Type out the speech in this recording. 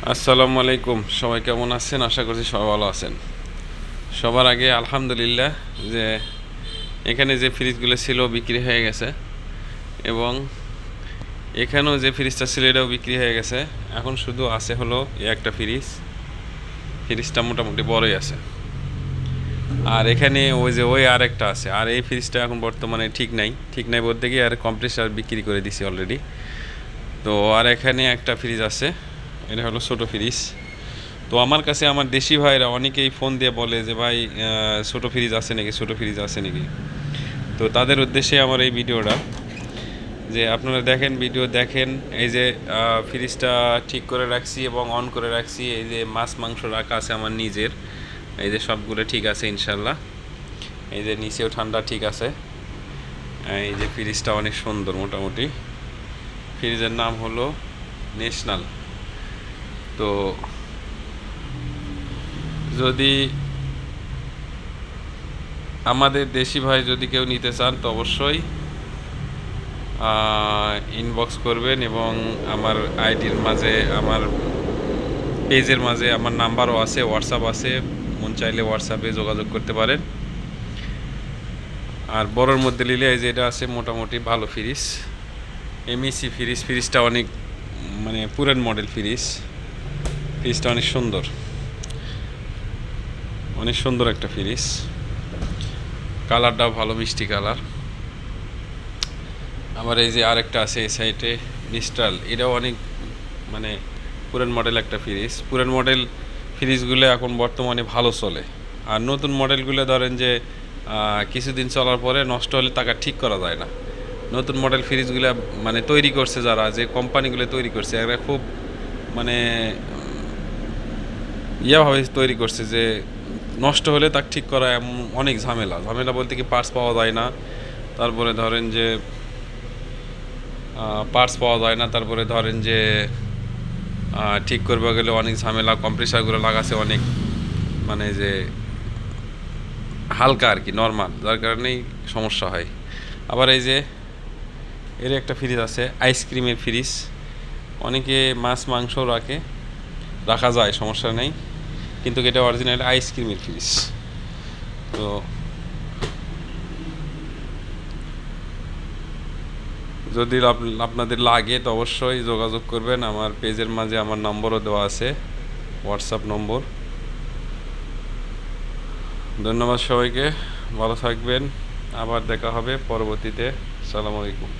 আসসালামু আলাইকুম, সবাই কেমন আছেন? আশা করছি সবাই ভালো আছেন। সবার আগে আলহামদুলিল্লাহ যে এখানে যে ফ্রিজগুলো ছিল বিক্রি হয়ে গেছে, এবং এখানেও যে ফ্রিজটা ছিল এটাও বিক্রি হয়ে গেছে। এখন শুধু আছে হলো এই একটা ফ্রিজটা মোটামুটি বড়ই আছে। আর এখানে ওই আর একটা আছে, আর এই ফ্রিজটা এখন বর্তমানে ঠিক নাই বলতে গিয়ে আর কম্প্রেসার বিক্রি করে দিছি অলরেডি। তো আর এখানে একটা ফ্রিজ আছে, এটা হলো ছোটো ফ্রিজ। তো আমার কাছে আমার দেশি ভাইরা অনেকেই ফোন দিয়ে বলে যে ভাই ছোটো ফ্রিজ আছে নাকি, ছোটো ফ্রিজ আছে নাকি। তো তাদের উদ্দেশ্যে আমার এই ভিডিওটা, যে আপনারা ভিডিও দেখেন। এই যে ফ্রিজটা ঠিক করে রাখছি এবং অন করে রাখছি। এই যে মাছ মাংস রাখা আছে আমার নিজের, এই যে সবগুলো ঠিক আছে ইনশাল্লাহ। এই যে নিচেও ঠান্ডা ঠিক আছে। এই যে ফ্রিজটা অনেক সুন্দর মোটামুটি। ফ্রিজের নাম হলো ন্যাশনাল। তো যদি আমাদের দেশি ভাই যদি কেউ নিতে চান তো অবশ্যই ইনবক্স করবেন, এবং আমার আইডির মাঝে, আমার পেজের মাঝে আমার নাম্বারও আছে, হোয়াটসঅ্যাপ আছে। মন চাইলে হোয়াটসঅ্যাপে যোগাযোগ করতে পারেন। আর বড়োর মধ্যে নিলে এই যে এটা আছে মোটামুটি ভালো ফ্রিজ, এমইসি ফ্রিজটা অনেক মানে পুরান মডেল ফ্রিজটা অনেক সুন্দর একটা ফ্রিজ। কালারটাও ভালো, মিষ্টি কালার। আবার এই যে আরেকটা আছে এই সাইডে মিস্ট্রাল, এটাও অনেক মানে পুরান মডেল একটা পুরান মডেল ফ্রিজগুলো এখন বর্তমানে ভালো চলে। আর নতুন মডেলগুলো ধরেন যে কিছুদিন চলার পরে নষ্ট হলে টাকা ঠিক করা যায় না। নতুন মডেল ফ্রিজগুলো মানে তৈরি করছে যারা, যে কোম্পানিগুলো তৈরি করছে, এরা খুব মানে ইয়াভাবে তৈরি করছে যে নষ্ট হলে তাকে ঠিক করা অনেক ঝামেলা বলতে কি পার্টস পাওয়া যায় না। তারপরে ধরেন যে তারপরে ধরেন যে ঠিক করবে গেলে অনেক ঝামেলা। কম্প্রেসারগুলো লাগাছে অনেক মানে যে হালকা আর কি, নর্মাল, যার কারণেই সমস্যা হয়। আবার এই যে এর একটা ফ্রিজ আছে আইসক্রিমের ফ্রিজ, অনেকে মাছ মাংস রাখা যায়, সমস্যা নেই, কিন্তু এটা অরিজিনাল আইসক্রিমের ফ্রিজ। তো যদি আপনাদের লাগে তো অবশ্যই যোগাযোগ করবেন। আমার পেজের মাঝে আমার নম্বরও দেওয়া আছে, হোয়াটসঅ্যাপ নম্বর। ধন্যবাদ সবাইকে, ভালো থাকবেন। আবার দেখা হবে পরবর্তীতে। আসসালামু আলাইকুম।